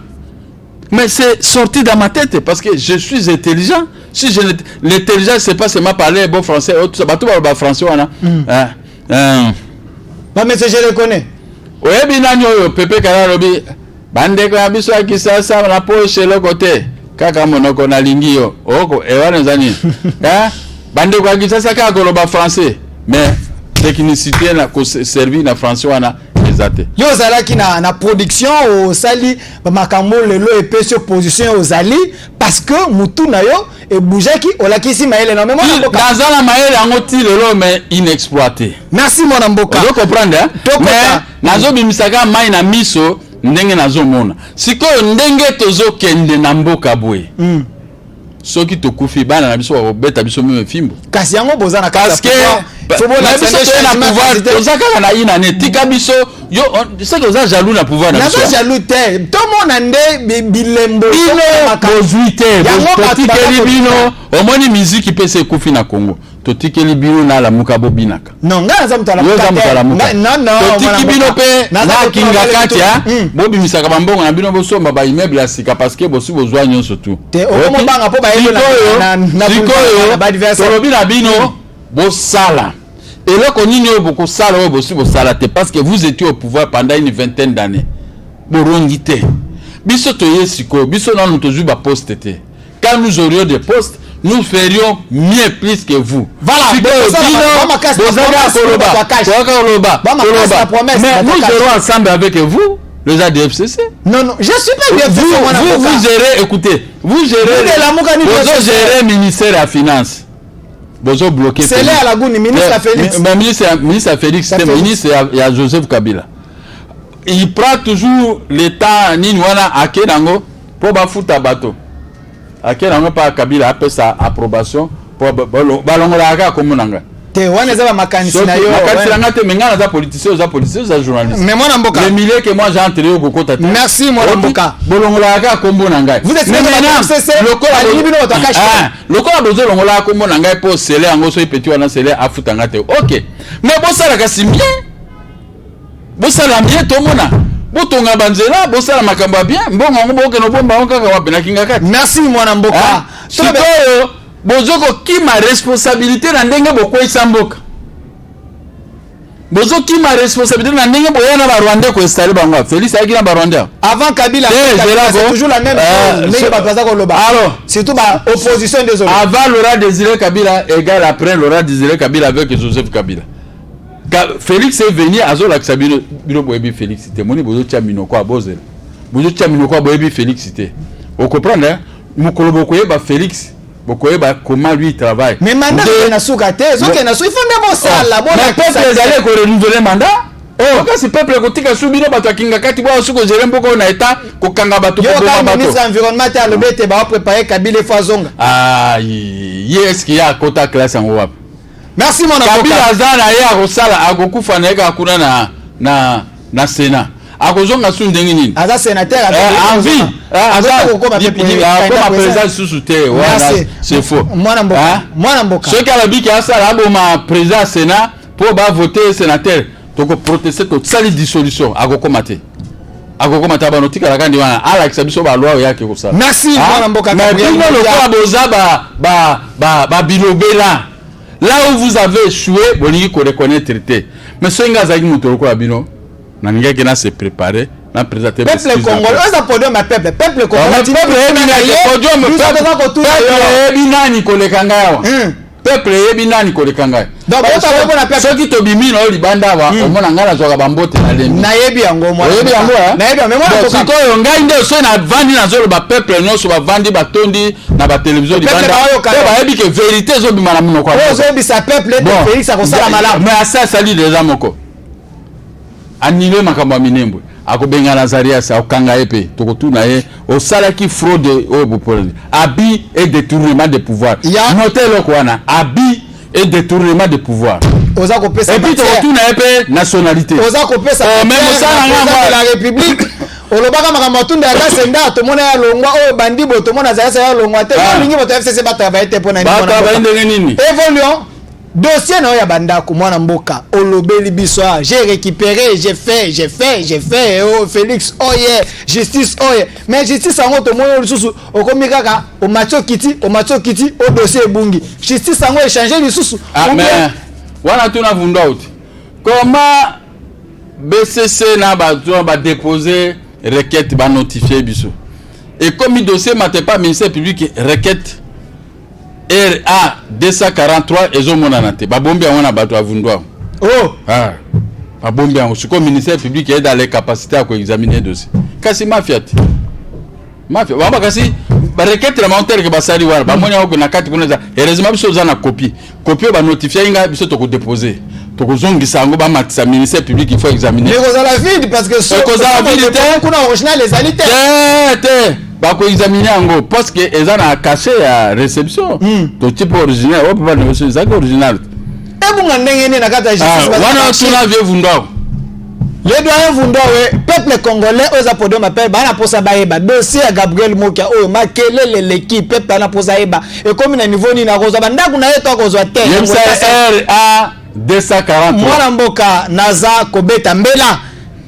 Mais c'est sorti dans ma tête parce que je suis intelligent. Si je l'intelligence, c'est pas seulement parler bon français, tout ça, tout le français, on a. Mais je le connais. Oui, bien, Pepe Kararobi, Bande Kabiso qui ça, la poche chez le côté. kaka monoko na lingio oko ewana zani bande kwa kisasa kaka koloba français mais technicité na ko servir na français wana ezate yo zalaki na production au sali ba makambo lelo epesi position aux ali parce que mutu na yo e boujaki olakisi maele na memo na boka nazala maele yango ti lelo mais inexploité. Merci mon mboka vous comprendre mais nazo bimisaka mai na miso ndenge nazo mona sikoyo ndenge tozo kende na mboka boye soki tokufi bana na biso ba beta biso meme fimbo kasi yango bozana parce que na pouvoir tozaka na ina ne tika biso yo c'est que oza jaloux na pouvoir na biso na jaloux te to mona nde bilembo bozuite totikeli bino omoni musique pese kufi na Congo totikeli bino na la muka bobinaka non nga za mutala muka non totiki bino pe na kinga katia bobimisaka bambongo na bino bosomba ba immeuble asika parce que bosu bozwa nyonso tout te okomo banga po ba yelo na tolobi na bino bosala eloko nini oyo bokosala oyo bosi bosala te parce que vous étiez au pouvoir pendant une vingtaine d'années borongi te biso toye sikoyo biso nanu tozwi ba poste te quand nous aurions des postes nous ferions mieux plus que vous. Voilà, mais nous serons ensemble avec vous, les ADFCC. Non, je suis pas bien. Vous gérez, écoutez, vous gérez le ministère de la Finance. Vous bloqué. C'est là à la goune, ministre Félix. Mais ministre Félix, c'était ministre, il y a Joseph Kabila. Il prend toujours l'État, Ninwana, à Kenango, pour bafouta bateau. À Kenango, pas Kabila, après sa approbation, pour balongolaka comme nanga. Te wana za makanisi na yo. Makanisi na te menga za politicien, za journaliste. Mais moi Namboka. Les milliers que moi j'ai entré au Kokota. Merci moi Namboka. Bolongolaka kombo nanga. Vous êtes lokola bozo longola kombo nanga pour sceller ango so petit wana sceller afutanga te. OK. Mais bosala kasi bien. Bosala bien to mona. Botonga banzela, bosala makamba bien. Mbongo ngo boke no bomba onka ka wapena kinga kati. Merci moi Namboka. Sikoyo bozoko ki ma responsabilité na ndenge bokwesa mboka. Bozo ki ma responsabilité na ndenge boyana ba Rwanda ko installer bango. Félix aki na ba Rwanda. Avant Kabila, c'est toujours la même chose. Ndenge ba paza ko loba. Alors, surtout ba opposition désolé. Avant Laurent Désiré Kabila égal après Laurent Désiré Kabila avec Joseph Kabila. Félix est venu à Zola Sabino bino boyebi Félix c'était moni bozo tia minoko abozel. Bozo tia minoko boyebi Félix c'était. Vous comprenez? Mukolo bokoye ba Félix. Comment lui il travaille. Mais mandat na soukate, il faut même ça la bonne. Mais peuple allait ko renouveler mandat. Oh, quand c'est peuple ko tika subino bato kinga kati ba suko gérer mboko na état ko kanga bato ko ba bato. Ministre environnement à l'obete ba préparer Kabila Fazonga. Ah, yes qui a quota classe en wap. Merci mon avocat. Kabila zana ya ko sala agokufa na ka kuna na Sénat. Akozonga su ndenge nini aza sénateur envie comme président sous-souté voilà c'est faux mwana mboka ce qui a la biki asala aboma président Sénat pour ba voter sénateur donc protester toute sali dissolution akokomate ba notika la kandi wana ala kisabiso ba loi yake ko ça merci mwana mboka mais bino lokola boza ba bilobela là où vous avez échoué bolingi ko reconnaître te mais so nga zaki muto lokola bino na ninga kena se préparer na présenter peuple congolais ça podium ma peuple congolais peuple binani kolekanga yawa peuple binani kolekanga donc so ki to bimi na libanda wa omona ngala zoka bambote na lembi na yebi yango moi na yebi mais moi ko yo ngai nde so na vandi na zolo ba peuple no so ba vandi ba tondi na ba télévision libanda ba yebi que vérité zo bima na munoko ko zo bi sa peuple de Félix a kosala malamu mais ça sali déjà moko annulé makambo minembo akobenga Nazarias akanga epe tokotuna ye osalaki fraude au bopole abi et détournement de pouvoir notez le kwana abi et détournement de pouvoir oza ko pesa et puis tokotuna epe nationalité oza ko pesa même ça na la république olobaka makambo tunda ya senda to mona ya longwa o bandibo to mona Nazarias ya longwa te lingi boto FCC ba travailler te pona nini évoluons. Dossier na ya bandako mwana mboka olobeli biso j'ai récupéré j'ai fait oh Félix oh yeah justice oh yeah mais justice ango to moyo lisusu okomi kaka o macho kiti o dossier bungi justice ango échanger lisusu mais wana tuna vunda out comment BCC na ba déposer requête ba notifier biso et comme le dossier mate pas ministère public requête RA 243 ezomonanate babombi yango na bato avundwa oh ah babombi yango siko ministère public est dans les capacités à examiner dossier kasi mafia baba kasi ba requête la montaire que basali wala ba monya ko na kati kuna heureusement biso za na copie ba notifier inga biso to ko déposer to ko zongisa ngo ba matisa ministère public il faut examiner mais ko la vide parce que so ko za vide kuna original les alités ba ko examiner ngo parce que eza na caché à réception to type original on peut pas négocier ça original et bunga ndenge ne na kata justice wana tuna vieux vundao les doyens vundao peuple congolais aux apodons m'appelle bana posa baeba dossier à Gabriel Mokia o makele l'équipe peuple bana posa eba et comme na niveau ni na roza banda kuna yeto kozwa te RA 243 mwana mboka naza kobeta mbela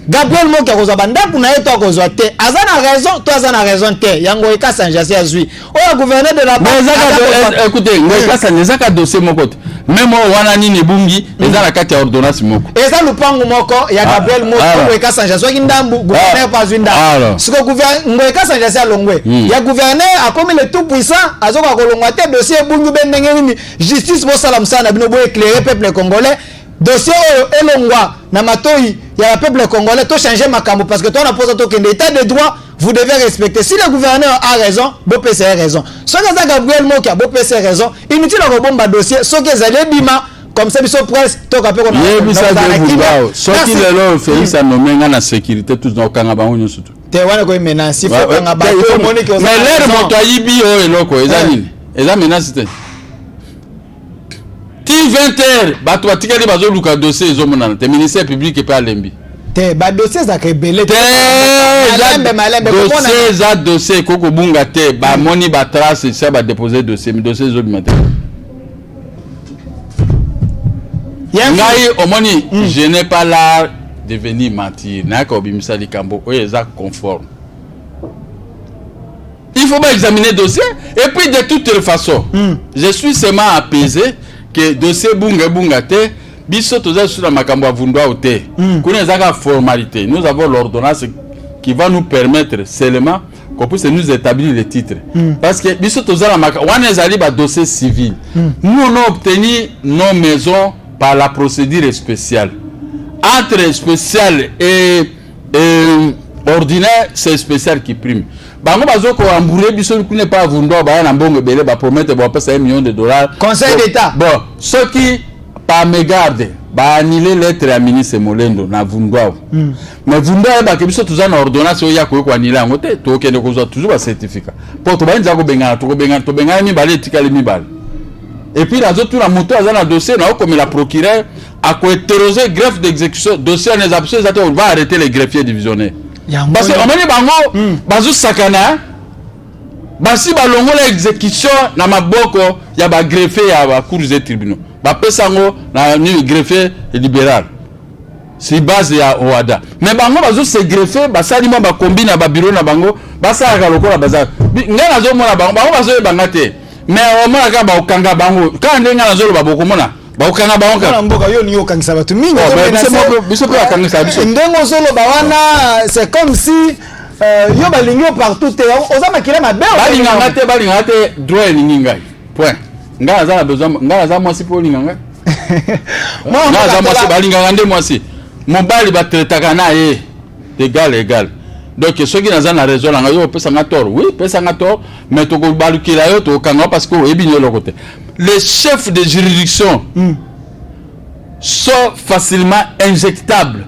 Gabriel Mokia kozwa banda kuna yeto kozwa te azana raison to azana raison te yango ekasa njasi azui o gouverneur de la mais écoutez ngeka ça ka dossier moko même wana nini bungi eza na kati ya ordonnance moko eza lupango moko ya Gabriel Mokia ekasa njasi soki ndambu gouverneur pas zwinda siko gouverneur ekasa njasi alongwe ya gouverneur a comme le tout puissant azoka kolongwa te dossier bungi bendenge nini justice bo salam sana bino bo éclairer peuple congolais dossier elongwa na matoi ya peuple congolais to changer makambo parce que toi on pose to état de droit vous devez respecter si le gouverneur a raison bo PC a raison ce que ça Gabriel Mokia bo PC a raison inutile ko bomba dossier ce que ça bima comme ça biso presse to ka pe ko na so qui le lo Félix a nommé na sécurité tous dans kanga bango nyoso te wana ko menace faut kanga ba ko monique mais l'air moto yibi o eloko ezanini eza menace te ti 20h bato batikali bazo luka dossier ezomonana te ministère public et pas lembi te ba dossier za rebelle te dossier za dossier koko bunga te ba moni ba trace ça ba déposer dossier dossier zo bimate ngai omoni je n'ai pas l'art de venir mentir na ka obimisa likambo o eza conforme il faut pas examiner dossier et puis de toutes les façons je suis seulement apaisé que dossier bunga te biso toza sur la makambo avundwa ote kuna ezaka formalité nous avons l'ordonnance qui va nous permettre seulement qu'on puisse nous établir les titres parce que biso toza la makambo wana ezali ba dossier civil nous on a obtenu nos maisons par la procédure spéciale entre spécial et ordinaire c'est spécial qui prime bango bazoko ambouré biso kuna pas avundwa ba na mbongo belé ba promettre ba pesa $1 million conseil d'état bon ceux qui pas me garde ba annuler lettre à ministre Molendo na vundwa mais vundwa ba ke biso tuzana ordonnance ya ko annuler yango te to kende ko toujours ba certificat pour to ba nza ko benga to benga mi balé tikale mi bal et puis la autres la moto azana dossier na comme la procureur a ko interroger greffe d'exécution dossier les absents on va arrêter les greffiers divisionnaires parce que on moni bango bazu sakana basi balongola exécution na maboko ya ba greffier ya ba cours des tribunaux ba pesango na ni greffier libéral si base ya OADA mais bango bazu se greffier basali mo ba combine ba bureau na bango basa ka lokola bazar ngana zo mona bango bazo bangate mais au moins ka ba okanga bango ka ndenga na zo ba bokomona ba okanga bango ka mboka yo ni okangisa batu mingi biso pe akangisa biso ndengo solo ba wana c'est comme si yo balingi partout te oza makila mabe balinga te droit elingi ngai point ngala za besoin ngala za mwasi po linga ngala za mwasi balinga ngande mwasi mobali ba traitaka na ye égal donc ceux qui n'ont pas raison là yo pesa ngator oui pesa ngator mais to ko balukila yo to kanga parce que ebinyo le côté les chefs de juridiction sont facilement injectables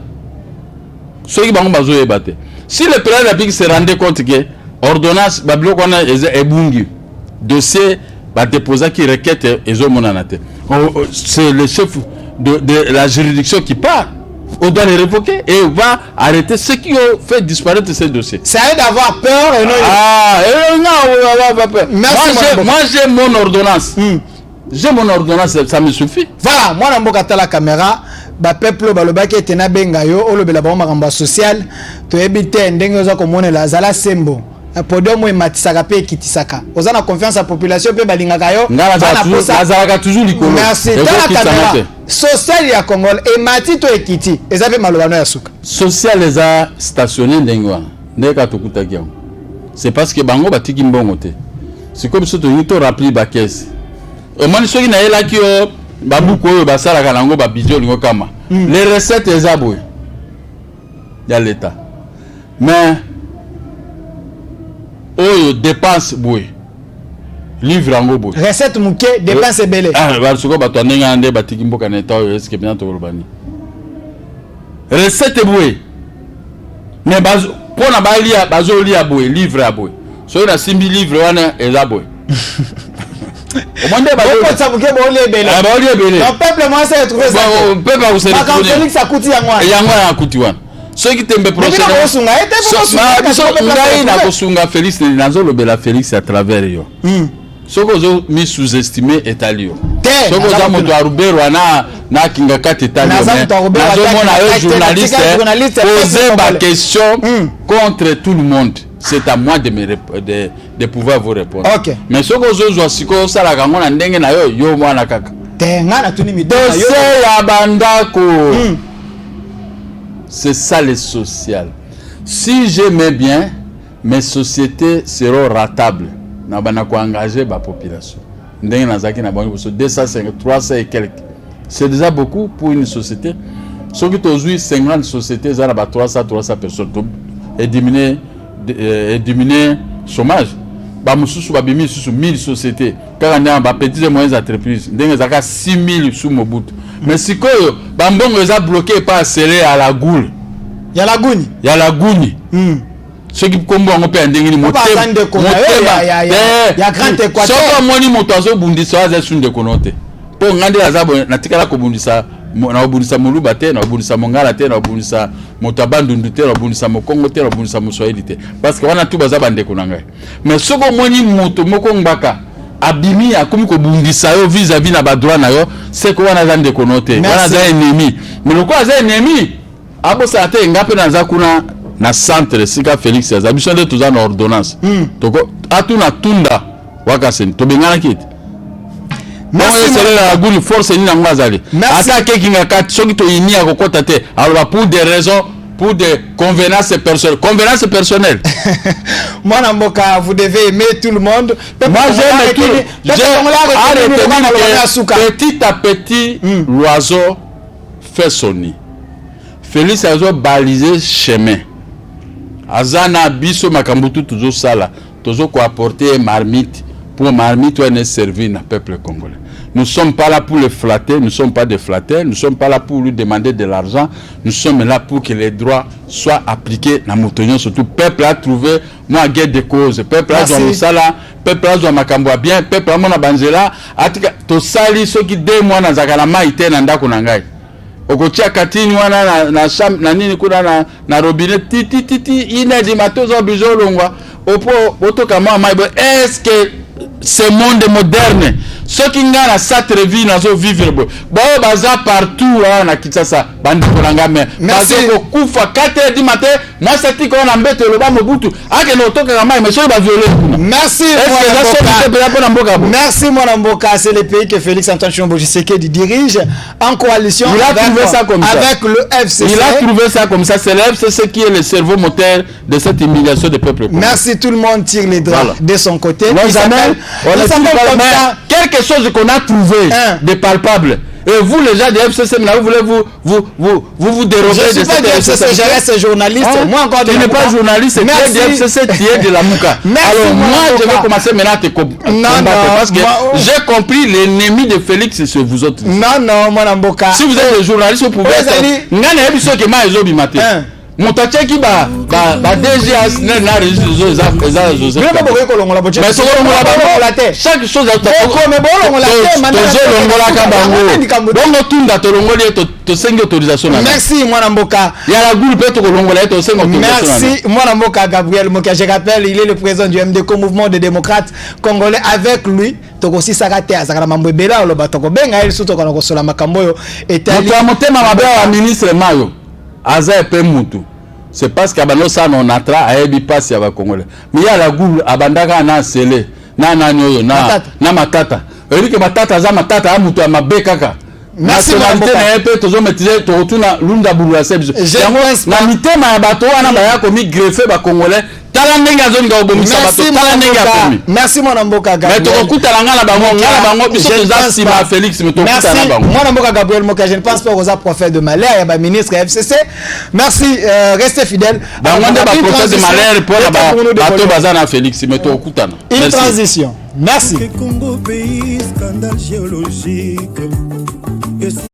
ceux qui bango bazo yebate si le président de la République se rendait compte que ordonnance bablo kona ebungi dossier ba déposer qui requête ezomonanate c'est le chef de la juridiction qui part on doit les révoquer et on va arrêter ceux qui ont fait disparaître ces dossiers. Ça aide d'avoir peur et non. Moi j'ai mon ordonnance. J'ai mon ordonnance, ça me suffit. Voilà, moi na mboka tala caméra, ba peuple balobaki etena benga yo olobela ba makambo social, to ebite ndenge oza komona la zala sembo. Podium matisaka pe kitisaka. Oza na confiance à population pe balingaka yo. Ngala toujours likolo. Merci. Tala caméra. Social ya Congo et mati to ekiti. Eza pe malobano ya suka. Social les a stationné ndengwa. Ndeka to kutaki yango. c'est parce que bango batiki mbongo te. C'est comme si tu rappelé ba caisse. Au moins ceux qui na là qui babuko oyo basala kanango ba bijo lingo kama. Les recettes ezabwe. Ya l'état. Mais oyo dépense boy. Livre en boy. Recette muke dépense belé. Ah ba soko ba tonenga ande batiki mboka na eta oyo est-ce que bien to robani. Recette boy. Mais bazo pona ba lia bazo lia boy livre a boy. So na simbi livre wana ezabwe. Au moins des bateaux. Ça vous qu'est bon les belles. Ah bon les belles. Le peuple moi c'est trouvé ça. Bon peuple vous c'est. Quand Félix ça coûte ya moi. Ya moi ya coûte wana. Ceux qui t'aiment procéder. Mais na kosunga Félix nazo lobela Félix à travers yo. Soko zo mi sous-estimer etalio. Soko za moto arubero na kinga kati etalio. Nazo mona journaliste poser ma question contre tout le monde. C'est à moi de pouvoir vous répondre. Okay. Mais ce que je veux siko sala kango na ndenge na yo mwana kaka. Tenga na tuni mi dossier ya bandako. C'est ça le social. Si j'aimais bien, mes sociétés seront ratables. Na bana ko engager ba population. Ndenge na zaki na bango 250 300 et quelques. C'est déjà beaucoup pour une société. Ce qui aujourd'hui 50 sociétés ça ba 300 personnes et diminuer chômage. Ba mususu ba bimi susu 1000 sociétés. Quand on a ba petites et moyennes entreprises, ndenge zaka 6000 sous Mobutu. Mais si ko ba mbongo eza bloqué pas serré à la goule. Ya la gouni. Ya la gouni. Ce qui kombo ngo pe ndenge ni motema. Ya grand équateur. Soko moni motazo bundisa aza sunde konote. Po ngande azabo na tikala ko bundisa na obundisa moluba te na obundisa mongala te na obundisa motabandundu te na obundisa mokongo te na obundisa moswahili te parce que wana tu baza bande ko nanga mais soko moni moto moko ngaka abimi akomi ko bundisa yo vis-à-vis na ba droit na yo c'est ko wana za ndeko note wana za ennemi mais loko za ennemi abo sa te ngape na za kuna na centre sika Félix za biso de tuza na ordonnance toko atuna tunda wakasen to bengana kit. Merci la gouni force ni na ngazali. Attaquer kinga kat soki to ini akokota te. Alors pour des raisons pour des convenances personnelles. Convenances personnelles. Moi Namboka, vous devez aimer tout le monde. Moi j'aime tout. Petit à petit l'oiseau fait son nid. Félix a balisé chemin. Azana biso makambutu toujours sala. Toujours ko apporter marmite pour marmite ou ne servir na peuple congolais. Nous ne sommes pas là pour le flatter, nous ne sommes pas des flatteurs, nous ne sommes pas là pour lui demander de l'argent, nous sommes là pour que les droits soient appliqués dans Moutonion. Surtout, le peuple a trouvé, moi, guerre de cause, le peuple a joué ça, peuple a joué Makamboa bien, le peuple a mon banzela, to sali ceux qui deux mois dans Zakala maïté nanda kunangai. Okotia katini wana na nini kuna na robinet titi ina di matozo bizo longwa opo otoka mama est-ce que ce monde moderne ceux qui ngana na satre vie nazo vivre bo baza partout là na Kinshasa bandi kolanga mais bazo kufa 4h du matin moi c'est qui qu'on embête le ba Mobutu ake no toka kama mais so ba violer. Merci merci mon Mboka, c'est le pays que Félix Antoine Tshilombo Tshisekedi dirige en coalition. Il a trouvé ça comme ça avec le FCC. Il a trouvé ça comme ça, c'est le FCC qui est le cerveau moteur de cette humiliation des peuples. Merci, tout le monde tire les droits de son côté. Quelque chose qu'on a trouvé de palpable. Et vous, les gens du FCC, vous voulez vous déroger de cette FCC. Je reste journaliste. Moi encore tu n'es pas journaliste, tu es du FCC, tu es de la Mouka. Alors moi, je vais commencer maintenant à te combattre. Parce que j'ai compris l'ennemi de Félix, c'est vous autres. Non, moi, Mboka. Si vous êtes des journalistes, vous pouvez être... Motache qui ba DGS na réseau chaque chose merci moi Mboka. Merci moi Mboka Gabriel Mokia, je rappelle, il est le président du MDC, mouvement des démocrates congolais. Avec lui tokosi sakate azakala mambo ebela lo batoko benga ele suto kana kosola makambo yo etali motema mabea ministre Mayo aza epe mutu. C'est parce qu'abano ça non atra ayebi passe ya ba congolais. Mais ya la goule abandaka na sele na nyoyo na matata. Eli ke matata za matata a mutu amabe kaka. Nationalité na epe tozo maîtriser to tuna lunda bulu ya sebzo. Na mitema ya bato wana ba ya komi greffer ba congolais tala ndenge azolinga kobomisa bato tala ndenge akomi. Merci mwana mboka Gabriel. Mais tokokutana nga na bango nga na bango biso toza nsima ya Félix mais tokutana na bango. Mwana mboka Gabriel Moka, je ne pense pas aux prophètes de malheur, il y a ba ministre FCC. Merci, restez fidèles. Bango nde ba prophète de malheur pour la bato baza na Félix mais tokutana. Une transition. Merci. Congo pays scandale géologique.